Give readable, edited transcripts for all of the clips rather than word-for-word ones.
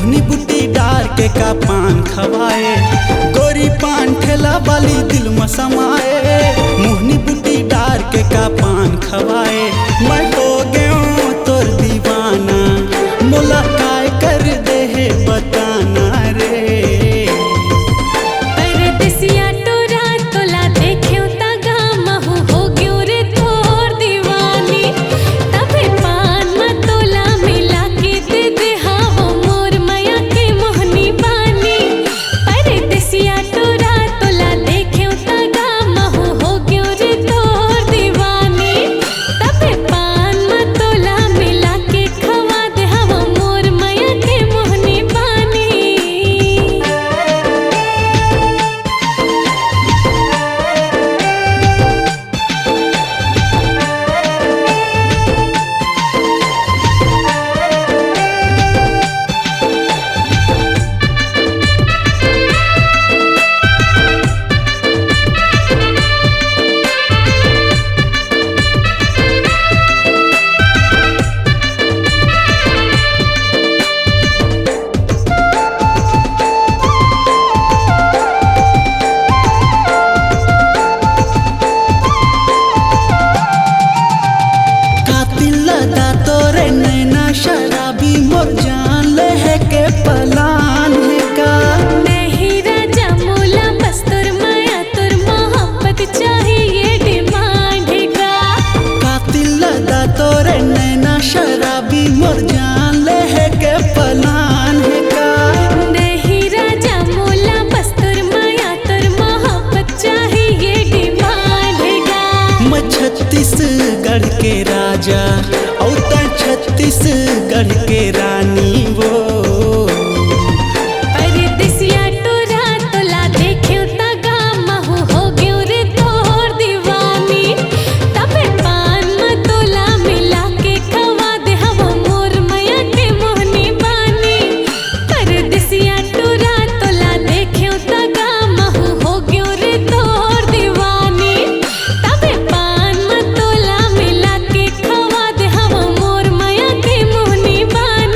मोहनी बुटी डार के का पान खवाए, गोरी पान ठेला वाली दिल में समाए। मोहनी बुटी डार के का पान खवाए, मैं हो गयो तोर दीवाना, मोला काय कर दे है बताना रे। परदेसिया टोरा तोला देख्यो ता गामहु हो गयो रे तोर दीवानी। तबे पान म तोला मिला के दे दे हावो मोर माया के मोहनी बानी। परदेसिया टोरा तोला देख्यो ता गामहु हो गयो रे तोर दीवानी। तबे पान म तोला मिला के खवा दे हावो मोर माया के मोहनी बानी। शराबी मोर जान ले है के पलान है का। नहीं राजा मोला बस तुर माया तुर मोहब्बत चाहिए डिमांड है का। कातिल लदा तोरे नैना शराबी मोर जान ले है के पलान है का। नहीं राजा मोला बस तुर माया तुर मोहब्बत चाहिए डिमांड है का। मैं छत्तीसगढ़ के राजा और छत्तीसगढ़ के रानी वो। परदेसिया टोरा तोला देख्यो ता गामहु हो गयो रे तोर दीवानी। तबे पान म तोला मिला के खवा दे हावो मोर माया के मोहनी बानी। परदेसिया टोरा तोला देख्यो ता गामहु हो गयो रे तोर दीवानी। तबे पान म तोला मिला के खवा दे हावो मोर माया के मोहनी बानी।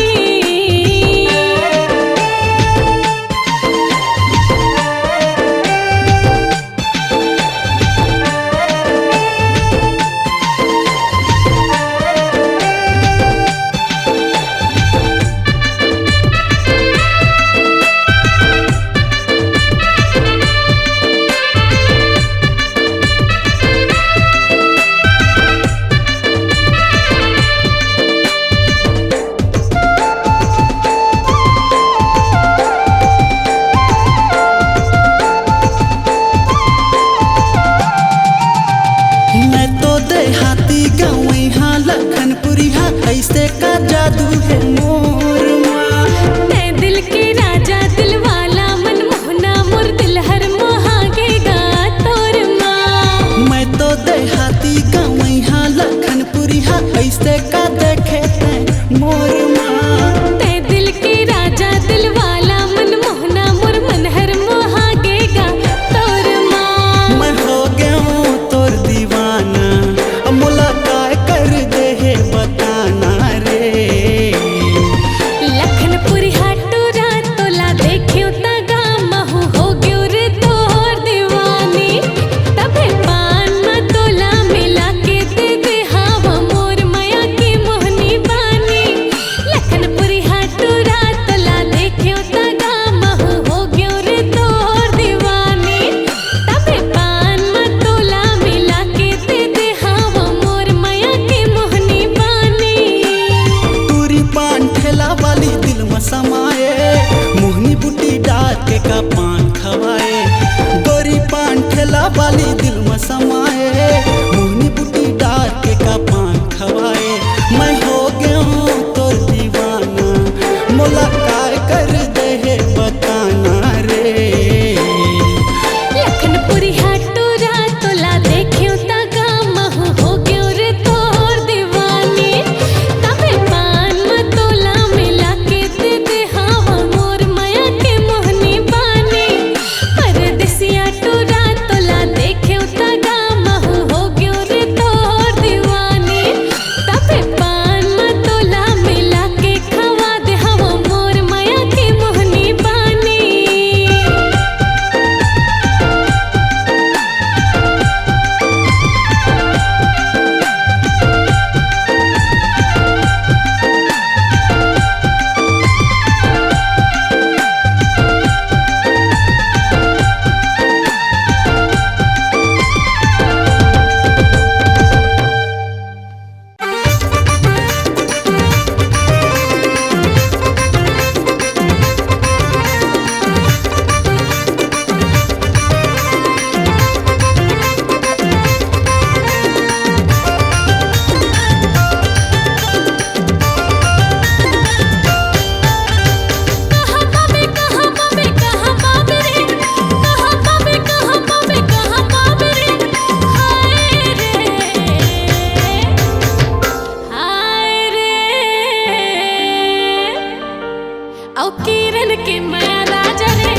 औ किरण के माया राजा रे,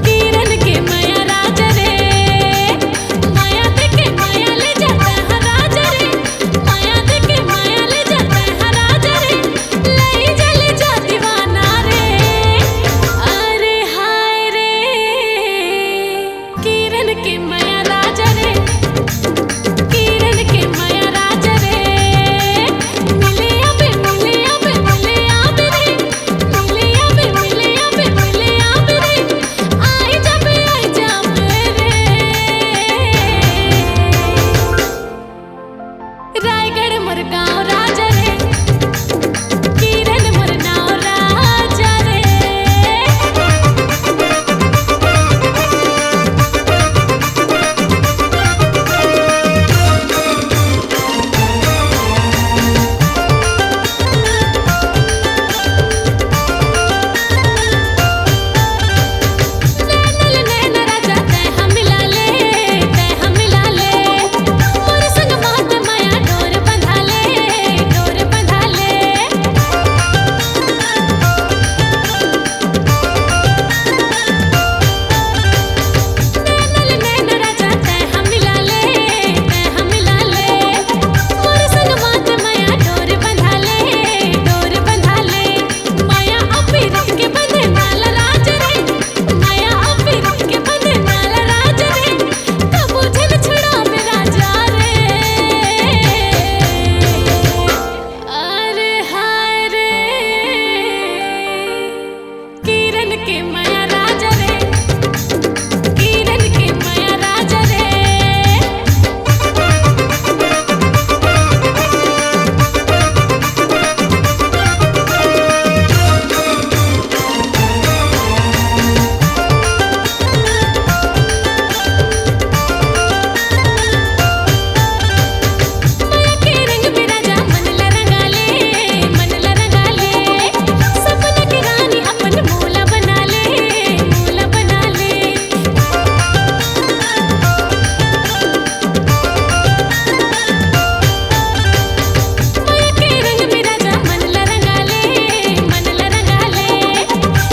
किरण के माया राजा रे, माया देके माया ले जाता है राजा रे, माया देके माया ले जाता है राजा रे, ले जा दीवाना रे। अरे हाय रे किरण के माया राजा रे, किरण के माया राजा रे, मिले आबे मिले आबे मिले आबे रे, मिले आबे मिले आबे मिले आबे रे, आई जाबे रे। रायगढ़ मोर गाँव राजा रे, किरण मोर नाव राजा रे। नैन राजा तै हम मिला ले, तै हम मिला ले, मोर संग मात माया डोर बंधा ले, डोर बंधा ले। नैन राजा तै हम मिला ले, तै हम मिला ले, मोर संग मात माया डोर बंधा ले, डोर बंधा ले। माया अपिरत के बंधे नाल राजा रे, माया अपिरत के बंधे नाल राजा रे, कबू जन छुड़ावे राजा रे। अरे हाय रे किरण के माया राजा रे, किरण के माया राजा रे। माया के रंग में राजा मन ला रंगा ले, मन ला रंगा ले, सपना की रानी अपन मोला बना ले, मोला बना ले। माया के रंग में राजा मन ला रंगा ले, मन ला रंगा ले,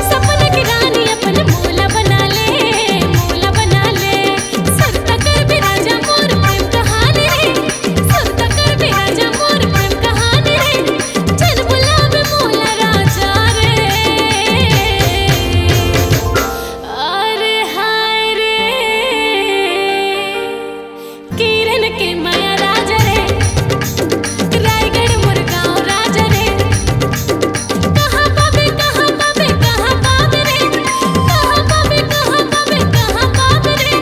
सपना की रानी अपन मोला बना ले, मोला बना ले। सरता कर भी राजा मोर प्रेम कहानी रे, सरता कर भी राजा मोर प्रेम कहानी रे, चल बुलावे मोला राजा रे। अरे हाय रे किरण के माया राजा रे, रायगढ़ मोर गाँव राजा रे, कहाँ पाबे कहाँ पाबे कहाँ पाबे रे, कहाँ पाबे कहाँ पाबे कहाँ पाबे रे।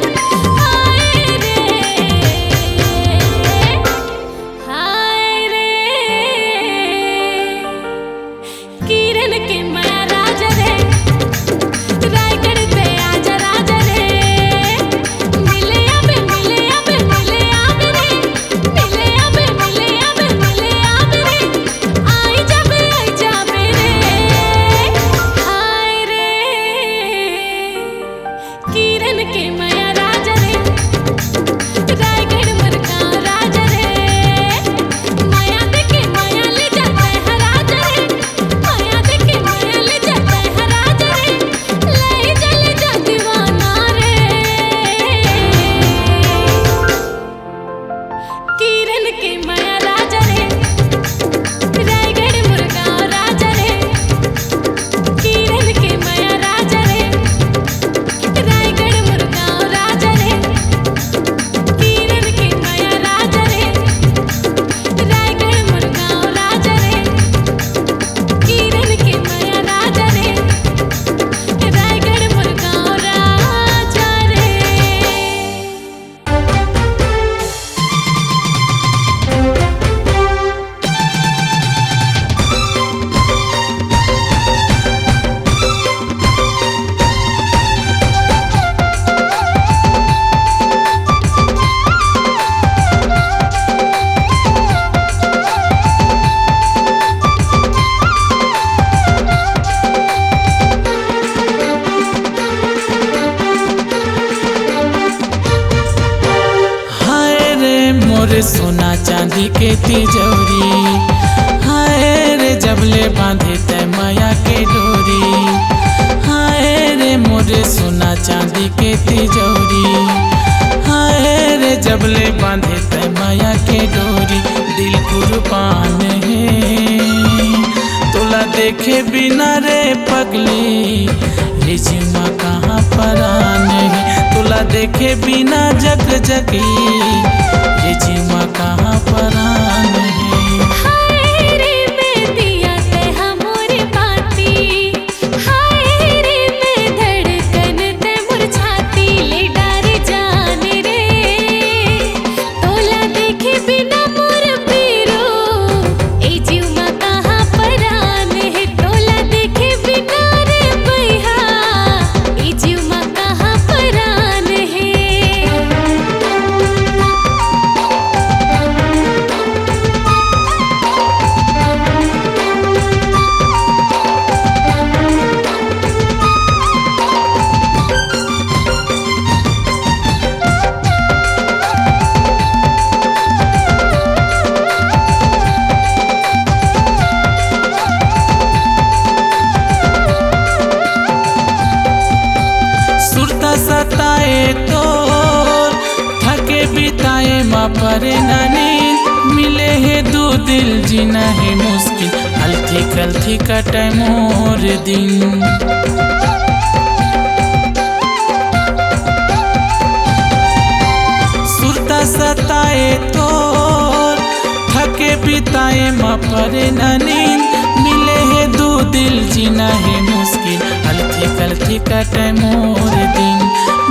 हाय रे किरण के माया राजा रे, रायगढ़ पे आजा राजा रे, मिले आबे मिले आबे मिले आबे रे, मिले आबे मिले आबे मिले आबे रे, आई जाबे रे। हाय रे किरण के माया राजा रे, रायगढ़ मोर गाँव राजा रे, माया देके माया ले जाता है राजा रे, माया देके माया ले जाता है राजा रे, ले जा दीवाना रे। किरण के माया राजा रे, रायगढ़ मोर गाँव राजा रे, किरण के माया राजा रे, रायगढ़ मोर गाँव राजा रे, किरण के माया राजा रे, रायगढ़ मोर गाँव राजा रे, किरण के माया राजा रे, रायगढ़ मोर गाँव राजा रे। मोर सोना चांदी के तिजोरी, हाय रे जबले बांधे तै माया के डोरी। हाय रे मोरे सोना चांदी के तिजोरी। हाय रे जबले बांधे तय माया के डोरी, दिल कुर्बान है तोला देखे बिना रे पगली, ये जीवा कहाँ परान है तोला देखे बिना जग जगी, ये जीवा कहाँ परान है। हाय रे मैं दिया ते हमरे बाती, हाय रे मैं धड़कन ते मुरझाती, ले डार जान रे तोला देखे बिना मोर पीरो, ए जीवा कहाँ परान है तोला देखे बिना रे भैया, ए जीवा कहाँ परान है। सुरता सताए तो थके बिताए माँ परे नानी, मिले है दो दिल जीना है मुश्किल, हल्थी कल्थी कटे मोर दिन। सुरता सताए तो थके बिताए माँ परे नानी, मिले है दो दिल जीना है मुश्किल, हल्थी कल्थी कटे मोर दिन।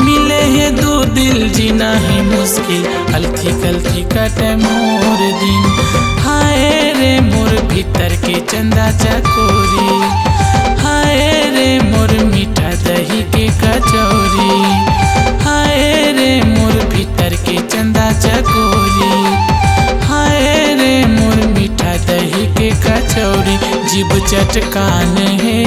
मिले है दो दिल जीना है मुश्किल, हल्थी कल्थी कटे मोर दिन। हाय रे मोर भीतर के चंदा चकोरी, हाय रे मोर मीठा दही के कचौरी। हाय रे मोर भीतर के चंदा चकोरी, हाय रे मोर मीठा दही के कचौरी। जीभ चटकान है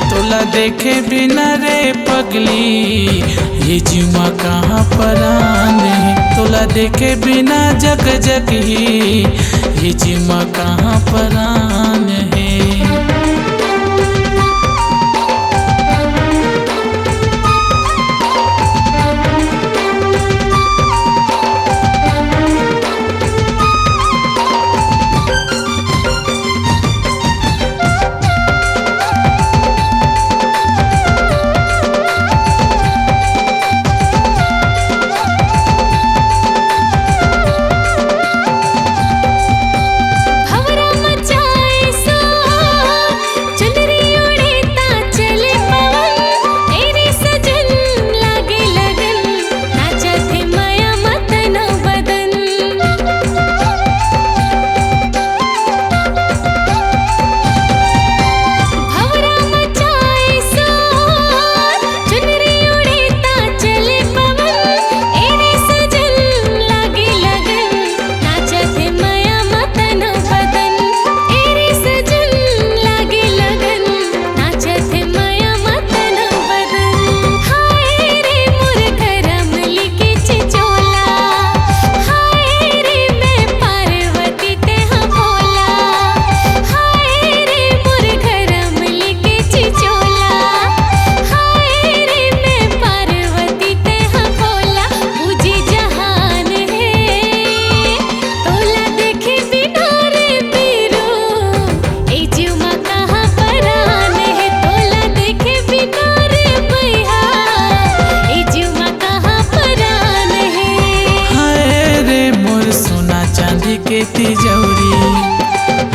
तोला देखे बिना रे पगली, ये जीवा कहाँ परान है तोला देखे बिना जग जगी, ये जीवा कहाँ परान है। भंवरा मचाए शोर, चुनरी उड़े ता चले पवन, तेरे सजन लागे लगन, नाचत है माया मतन बदन। भंवरा मचाए शोर, चुनरी उड़े ता चले पवन, तेरे सजन लागे लगन, नाचत है माया मतन बदन। तेरे सजन लागे लगन, नाचत है माया मतन बदन। हाय रे मोर करम लिखे चिचोला, हाय रे मैं पार्वती ते हाँ भोला। हाय रे मोर करम लिखे चिचोला, हाय रे मैं पार्वती ते हाँ भोला। पूजी जहान है तोला देखे बिना रे पीरो, ए जीवा कहाँ परान है तोला देखे बिना रे भैया, ए जीवा कहाँ परान है। हाय रे मोर सोना चांदी के तिजोरी।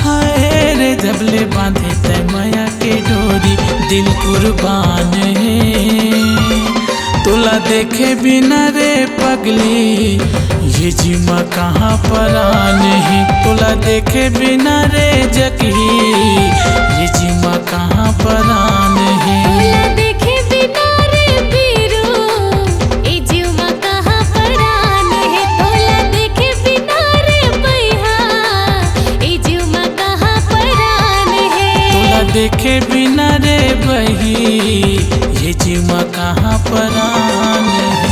हाय रे जबले बांधे तय माया के डोरी, दिल कुर्बान है तोला देखे बिना रे पगली, ये जीवा कहाँ परान है तोला देखे बिना रे जगी, ये जीवा कहाँ परान है। तोला देखे बिना रे पीरो, ए जीवा कहाँ परान है तोला देखे बिना रे भैया, ए जीवा कहाँ परान है। तोला देखे बिना रे बही, ये जीवा कहाँ परान है।